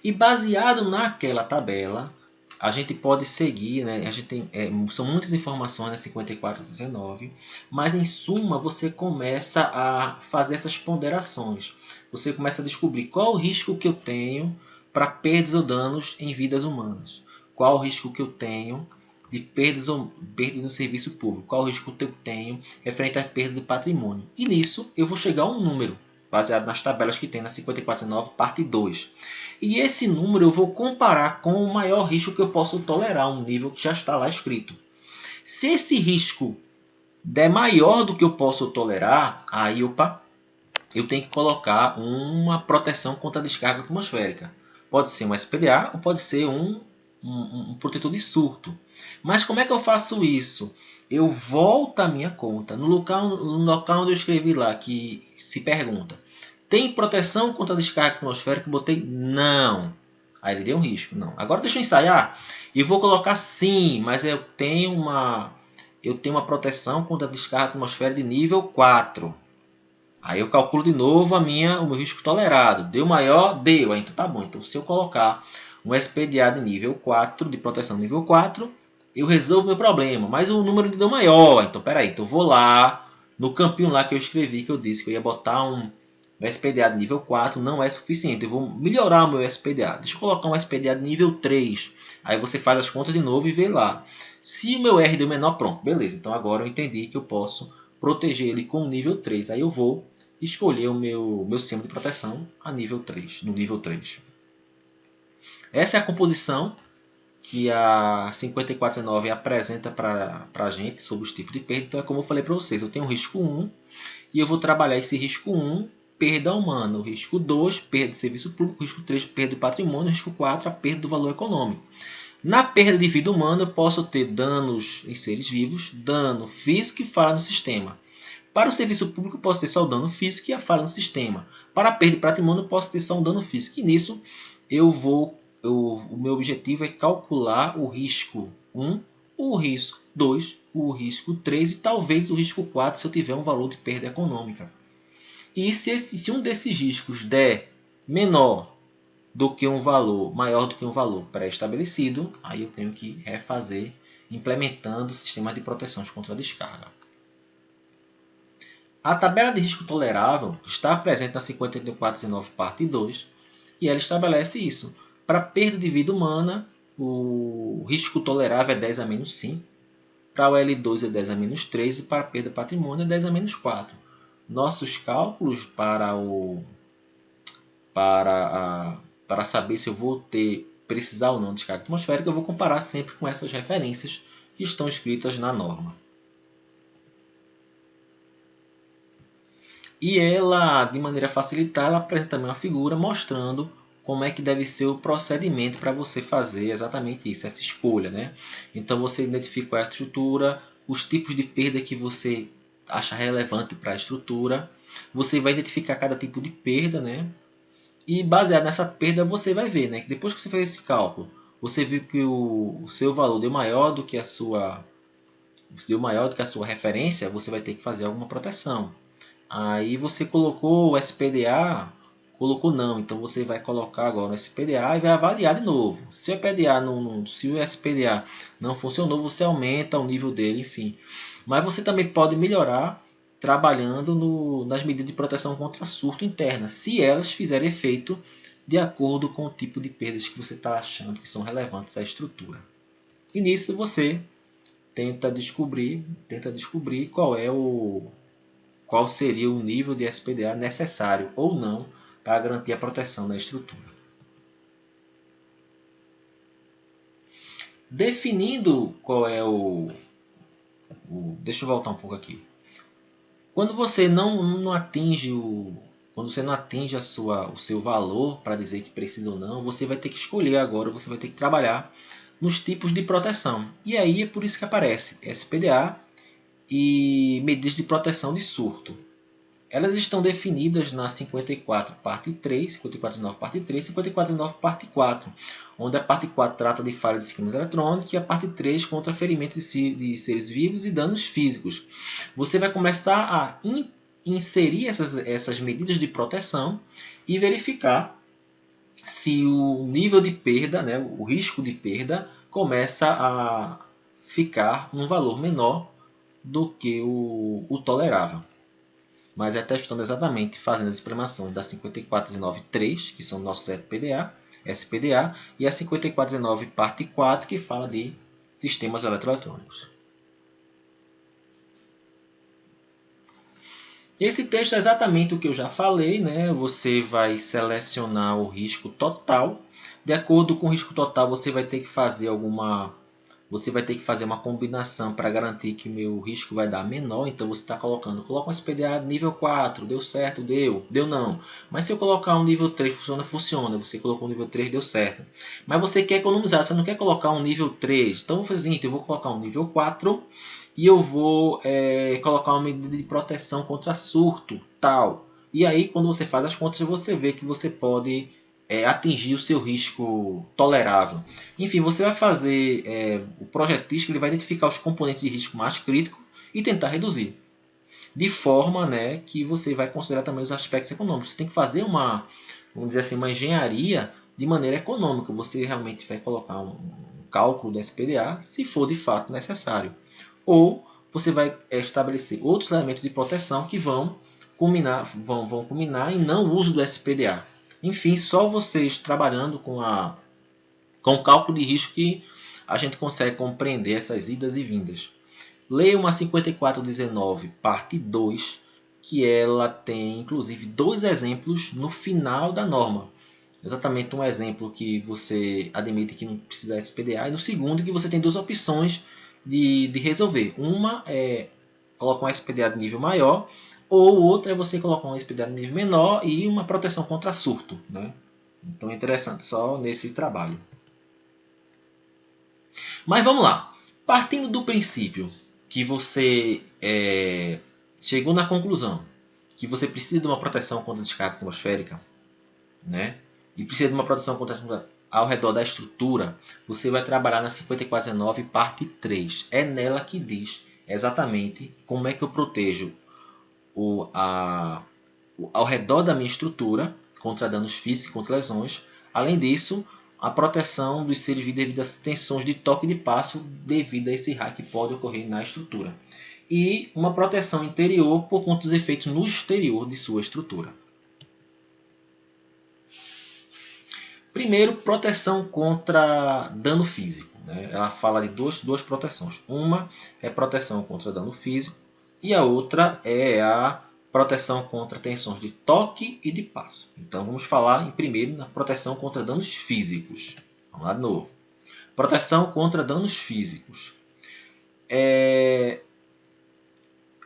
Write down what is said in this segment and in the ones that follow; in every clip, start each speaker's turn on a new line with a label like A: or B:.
A: E baseado naquela tabela, a gente pode seguir, né? A gente tem, são muitas informações na 5419, mas em suma você começa a fazer essas ponderações. Você começa a descobrir qual o risco que eu tenho para perdas ou danos em vidas humanas. Qual o risco que eu tenho de perdas no serviço público. Qual o risco que eu tenho referente à perda de patrimônio. E nisso eu vou chegar a um número, baseado nas tabelas que tem na 5419, parte 2. E esse número eu vou comparar com o maior risco que eu posso tolerar, um nível que já está lá escrito. Se esse risco der maior do que eu posso tolerar, aí eu tenho que colocar uma proteção contra a descarga atmosférica. Pode ser um SPDA ou pode ser um protetor de surto. Mas como é que eu faço isso? Eu volto à minha conta. No local onde eu escrevi lá, que se pergunta, tem proteção contra a descarga atmosférica? Eu botei não. Aí ele deu um risco. Não. Agora deixa eu ensaiar. E vou colocar sim, mas eu tenho uma proteção contra a descarga atmosférica de nível 4. Aí eu calculo de novo o meu risco tolerado. Deu maior? Deu. Aí, então tá bom. Então se eu colocar um SPDA de nível 4, de proteção nível 4, eu resolvo meu problema. Mas o número deu maior. Então peraí, então eu vou lá no campinho lá que eu escrevi, que eu disse que eu ia botar um SPDA de nível 4, não é suficiente. Eu vou melhorar o meu SPDA. Deixa eu colocar um SPDA de nível 3. Aí você faz as contas de novo e vê lá. Se o meu R deu menor, pronto, beleza. Então agora eu entendi que eu posso proteger ele com nível 3. Aí eu vou escolher o meu sistema de proteção a nível 3, no nível 3. Essa é a composição que a 5419 apresenta para a gente sobre os tipos de perda. Então é como eu falei para vocês, eu tenho o risco 1 e eu vou trabalhar esse risco 1, perda humana, o risco 2, perda de serviço público, o risco 3, perda do patrimônio, o risco 4, a perda do valor econômico. Na perda de vida humana, eu posso ter danos em seres vivos, dano físico e falha no sistema. Para o serviço público, eu posso ter só o dano físico e a falha no sistema. Para a perda de patrimônio, eu posso ter só um dano físico. E nisso, o meu objetivo é calcular o risco 1, o risco 2, o risco 3 e talvez o risco 4 se eu tiver um valor de perda econômica. E se um desses riscos der menor do que um valor, maior do que um valor pré-estabelecido, aí eu tenho que refazer implementando sistemas de proteção contra a descarga. A tabela de risco tolerável está presente na 5419 parte 2 e ela estabelece isso. Para perda de vida humana, o risco tolerável é 10 a menos 5. Para o L2 é 10 a menos 3 e para a perda de patrimônio é 10 a menos 4. Nossos cálculos para saber se eu vou precisar ou não de descarga atmosférica, eu vou comparar sempre com essas referências que estão escritas na norma. E ela, de maneira facilitada, apresenta também uma figura mostrando como é que deve ser o procedimento para você fazer exatamente isso, essa escolha, né? Então você identifica a estrutura, os tipos de perda que você acha relevante para a estrutura, você vai identificar cada tipo de perda, né? E baseado nessa perda você vai ver, né? Que depois que você fez esse cálculo, você viu que o seu valor deu maior do que a sua referência, você vai ter que fazer alguma proteção. Aí você colocou o SPDA, colocou não, então você vai colocar agora o SPDA e vai avaliar de novo. Se o SPDA não funcionou, você aumenta o nível dele, enfim. Mas você também pode melhorar trabalhando nas medidas de proteção contra surto interna, se elas fizerem efeito de acordo com o tipo de perdas que você está achando que são relevantes à estrutura. E nisso você tenta descobrir qual seria o nível de SPDA necessário ou não para garantir a proteção da estrutura. Definindo qual é deixa eu voltar um pouco aqui. Quando você não atinge o seu valor para dizer que precisa ou não, você vai ter que escolher agora, você vai ter que trabalhar nos tipos de proteção. E aí é por isso que aparece SPDA e medidas de proteção de surto. Elas estão definidas na 54 parte 3, 5419 parte 3, 5419 parte 4, onde a parte 4 trata de falha de sistemas eletrônicos e a parte 3 contra ferimento de seres vivos e danos físicos. Você vai começar a inserir essas medidas de proteção e verificar se o nível de perda, né, o risco de perda, começa a ficar um valor menor do que o tolerável. Mas é testando exatamente, fazendo as explanações da 5419.3, que são nossos SPDA, e a 5419 parte 4, que fala de sistemas eletroeletrônicos. Esse texto é exatamente o que eu já falei, né? Você vai selecionar o risco total. De acordo com o risco total, você vai ter que fazer uma combinação para garantir que o meu risco vai dar menor. Então você está coloca um SPDA nível 4, deu certo, deu não. Mas se eu colocar um nível 3, funciona. Você colocou um nível 3, deu certo. Mas você quer economizar, você não quer colocar um nível 3. Então eu vou fazer o seguinte, eu vou colocar um nível 4 e eu vou colocar uma medida de proteção contra surto, tal. E aí quando você faz as contas, você vê que você pode atingir o seu risco tolerável. Enfim, você vai fazer o projetístico, ele vai identificar os componentes de risco mais críticos e tentar reduzir. De forma, né, que você vai considerar também os aspectos econômicos. Você tem que fazer vamos dizer assim, uma engenharia de maneira econômica. Você realmente vai colocar um cálculo do SPDA, se for de fato necessário. Ou você vai estabelecer outros elementos de proteção que vão culminar em não uso do SPDA. Enfim, só vocês trabalhando com o cálculo de risco que a gente consegue compreender essas idas e vindas. Leia uma 5419, parte 2, que ela tem inclusive 2 exemplos no final da norma. Exatamente um exemplo que você admite que não precisa SPDA, e no segundo que você tem 2 opções de resolver. Uma é colocar um SPDA de nível maior, ou outra é você colocar um SPDA de nível menor e uma proteção contra surto, né? Então é interessante só nesse trabalho. Mas vamos lá. Partindo do princípio que você chegou na conclusão que você precisa de uma proteção contra a descarga atmosférica, né? E precisa de uma proteção contra ao redor da estrutura, você vai trabalhar na 5419 parte 3. É nela que diz exatamente como é que eu protejo ao redor da minha estrutura contra danos físicos, contra lesões. Além disso, a proteção dos seres vivos devido às tensões de toque e de passo devido a esse raio que pode ocorrer na estrutura. E uma proteção interior por conta dos efeitos no exterior de sua estrutura. Primeiro, proteção contra dano físico. Né? Ela fala de duas proteções. Uma é proteção contra dano físico e a outra é a proteção contra tensões de toque e de passo. Então vamos falar em primeiro na proteção contra danos físicos. Vamos lá de novo. Proteção contra danos físicos.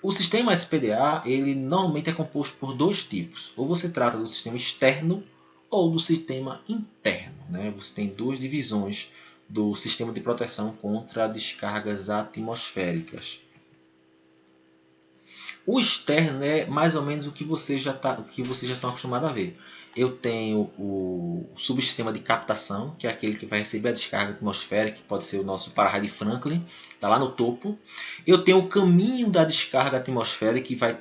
A: O sistema SPDA ele normalmente é composto por 2 tipos. Ou você trata do sistema externo ou do sistema interno. Né? Você tem 2 divisões do sistema de proteção contra descargas atmosféricas. O externo é mais ou menos o que vocês já estão acostumados a ver. Eu tenho o subsistema de captação, que é aquele que vai receber a descarga atmosférica, que pode ser o nosso para-raio de Franklin, está lá no topo. Eu tenho o caminho da descarga atmosférica, que vai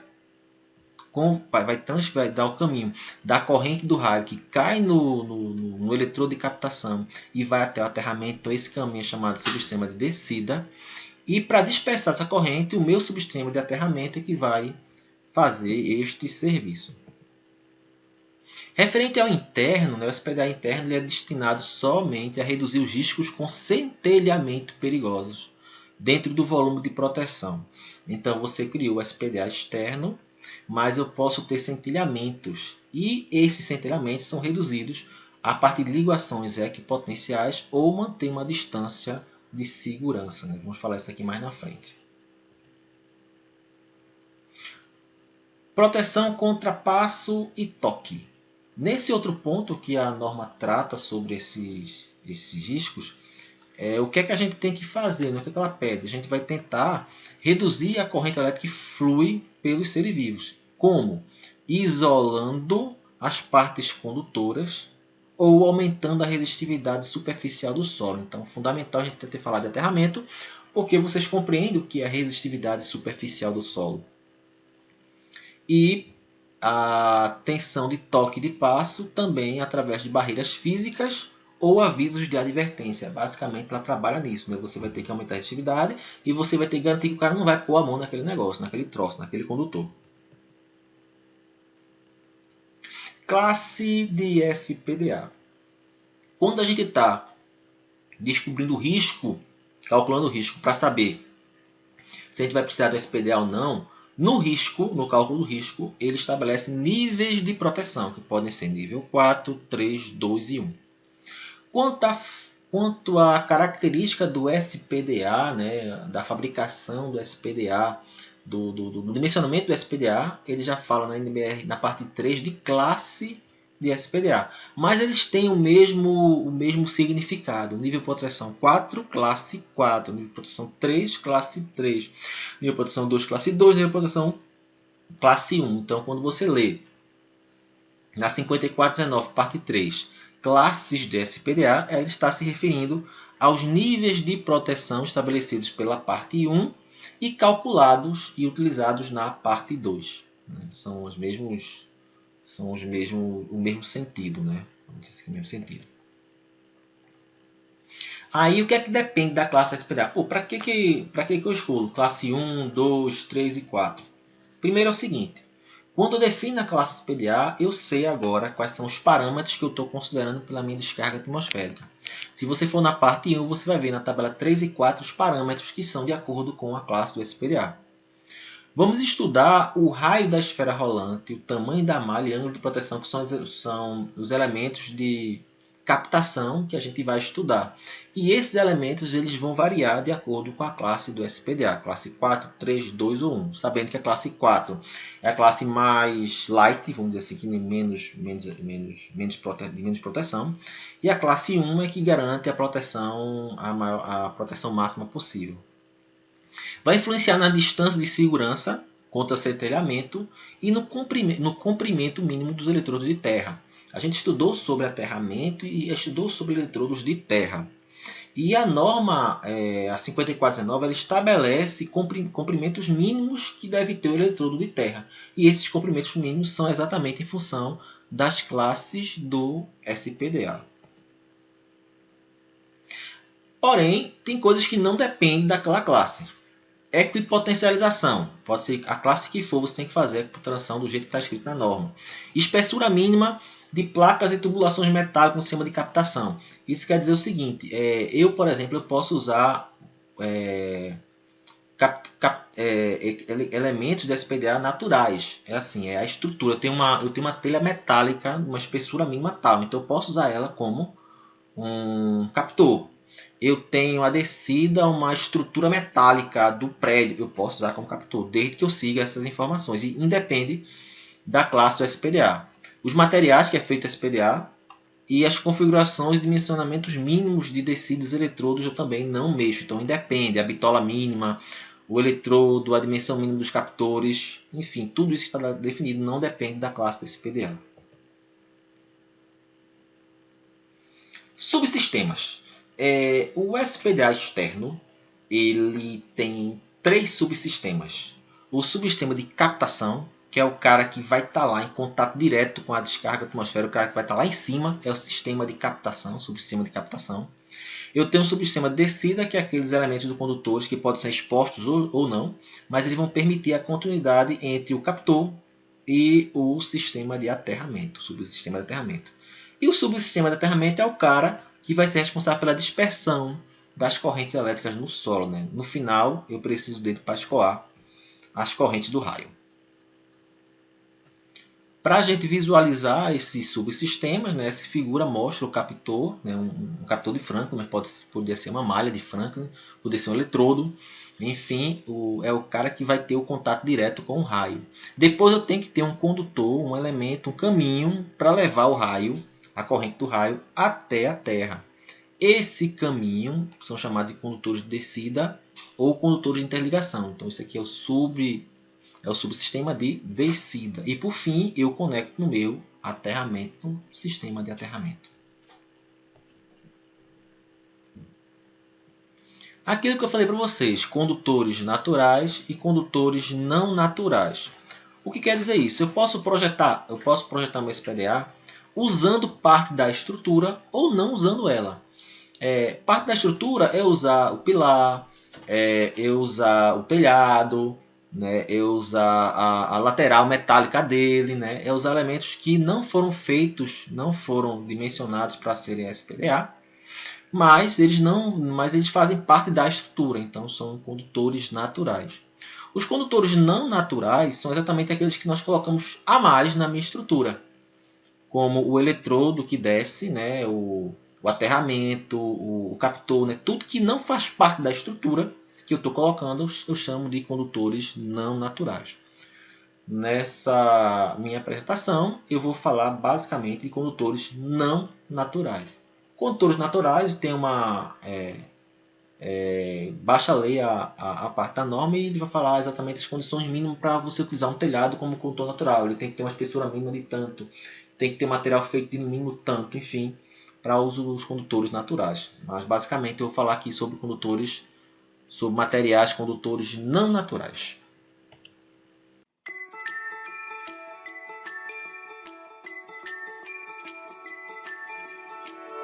A: dar o caminho da corrente do raio que cai no eletrodo de captação e vai até o aterramento. Então, esse caminho é chamado de subsistema de descida. E para dispersar essa corrente, o meu subsistema de aterramento é que vai fazer este serviço. Referente ao interno, o SPDA interno ele é destinado somente a reduzir os riscos com centelhamento perigosos dentro do volume de proteção. Então você criou o SPDA externo, mas eu posso ter centelhamentos e esses centelhamentos são reduzidos a partir de ligações equipotenciais ou manter uma distância de segurança. Né? Vamos falar isso aqui mais na frente. Proteção contra passo e toque. Nesse outro ponto que a norma trata sobre esses riscos, o que é que a gente tem que fazer? O que é que ela pede? A gente vai tentar reduzir a corrente elétrica que flui pelos seres vivos. Como? Isolando as partes condutoras ou aumentando a resistividade superficial do solo. Então, é fundamental a gente ter falado de aterramento, porque vocês compreendem o que é a resistividade superficial do solo. E a tensão de toque de passo também através de barreiras físicas ou avisos de advertência. Basicamente, ela trabalha nisso, né? Você vai ter que aumentar a resistividade e você vai ter que garantir que o cara não vai pôr a mão naquele negócio, naquele troço, naquele condutor. Classe de SPDA. Quando a gente está descobrindo o risco, calculando o risco para saber se a gente vai precisar do SPDA ou não, no cálculo do risco, ele estabelece níveis de proteção, que podem ser nível 4, 3, 2 e 1. Quanto à característica do SPDA, né, da fabricação do SPDA, do dimensionamento do SPDA, ele já fala na NBR, na parte 3, de classe de SPDA. Mas eles têm o mesmo significado. Nível de proteção 4, classe 4. Nível de proteção 3, classe 3. Nível de proteção 2, classe 2. Nível de proteção classe 1. Então, quando você lê na 5419, parte 3, classes de SPDA, ela está se referindo aos níveis de proteção estabelecidos pela parte 1 e calculados e utilizados na parte 2. São os mesmos, o mesmo sentido, né? Vamos dizer assim, o mesmo sentido. Aí o que é que depende da classe SPDA? Para que eu escolho classe 1, 2, 3 e 4? Primeiro é o seguinte. Quando eu defino a classe SPDA, eu sei agora quais são os parâmetros que eu estou considerando pela minha descarga atmosférica. Se você for na parte 1, você vai ver na tabela 3 e 4 os parâmetros que são de acordo com a classe do SPDA. Vamos estudar o raio da esfera rolante, o tamanho da malha e ângulo de proteção, que são os elementos de captação que a gente vai estudar. E esses elementos eles vão variar de acordo com a classe do SPDA, classe 4, 3, 2 ou 1. Sabendo que a classe 4 é a classe mais light, vamos dizer assim, que de menos proteção. E a classe 1 é que garante a proteção, a proteção máxima possível. Vai influenciar na distância de segurança contra centelhamento e no comprimento mínimo dos eletrodos de terra. A gente estudou sobre aterramento e estudou sobre eletrodos de terra. E a norma, a 5419, ela estabelece comprimentos mínimos que deve ter o eletrodo de terra. E esses comprimentos mínimos são exatamente em função das classes do SPDA. Porém, tem coisas que não dependem daquela classe. Equipotencialização. Pode ser a classe que for, você tem que fazer a equipotensão do jeito que está escrito na norma. Espessura mínima de placas e tubulações metálicas no sistema de captação. Isso quer dizer o seguinte, eu, por exemplo, eu posso usar elementos de SPDA naturais. É assim, é a estrutura. Eu tenho uma telha metálica, uma espessura mínima tal. Então eu posso usar ela como um captor. Eu tenho a descida, uma estrutura metálica do prédio. Eu posso usar como captor, desde que eu siga essas informações. E independe da classe do SPDA. Os materiais que é feito SPDA e as configurações de dimensionamentos mínimos de descidas eletrodos eu também não mexo. Então independe, a bitola mínima, o eletrodo, a dimensão mínima dos captores, enfim, tudo isso que está definido não depende da classe do SPDA. Subsistemas. O SPDA externo ele tem 3 subsistemas. O subsistema de captação, que é o cara que vai estar lá em contato direto com a descarga atmosférica, o cara que vai estar lá em cima, é o sistema de captação, subsistema de captação. Eu tenho um subsistema de descida, que é aqueles elementos do condutores que podem ser expostos ou não, mas eles vão permitir a continuidade entre o captor e o sistema de aterramento, o subsistema de aterramento. E o subsistema de aterramento é o cara que vai ser responsável pela dispersão das correntes elétricas no solo. Né? No final, eu preciso dele para escoar as correntes do raio. Para a gente visualizar esses subsistemas, né, essa figura mostra o captor, né, um captor de Franklin, mas poderia ser uma malha de Franklin, poderia ser um eletrodo, enfim, é o cara que vai ter o contato direto com o raio. Depois eu tenho que ter um condutor, um elemento, um caminho para levar o raio, a corrente do raio, até a Terra. Esse caminho são chamados de condutores de descida ou condutores de interligação. Então, isso aqui é o subsistema de descida. E, por fim, eu conecto no meu aterramento, sistema de aterramento. Aquilo que eu falei para vocês, condutores naturais e condutores não naturais. O que quer dizer isso? Eu posso projetar meu SPDA usando parte da estrutura ou não usando ela. Parte da estrutura é usar o pilar, eu usar o telhado, né, eu usar a lateral metálica dele, né, é usar elementos que não foram feitos, não foram dimensionados para serem SPDA, mas eles fazem parte da estrutura, então são condutores naturais. Os condutores não naturais são exatamente aqueles que nós colocamos a mais na minha estrutura, como o eletrodo que desce, né, o aterramento, o captor, né, tudo que não faz parte da estrutura que eu estou colocando, eu chamo de condutores não naturais. Nessa minha apresentação, eu vou falar basicamente de condutores não naturais. Condutores naturais tem uma baixa ler a parte da norma e ele vai falar exatamente as condições mínimas para você utilizar um telhado como condutor natural. Ele tem que ter uma espessura mínima de tanto, tem que ter material feito de no mínimo tanto, enfim, para uso dos condutores naturais. Mas basicamente eu vou falar aqui sobre condutores, sobre materiais condutores não naturais.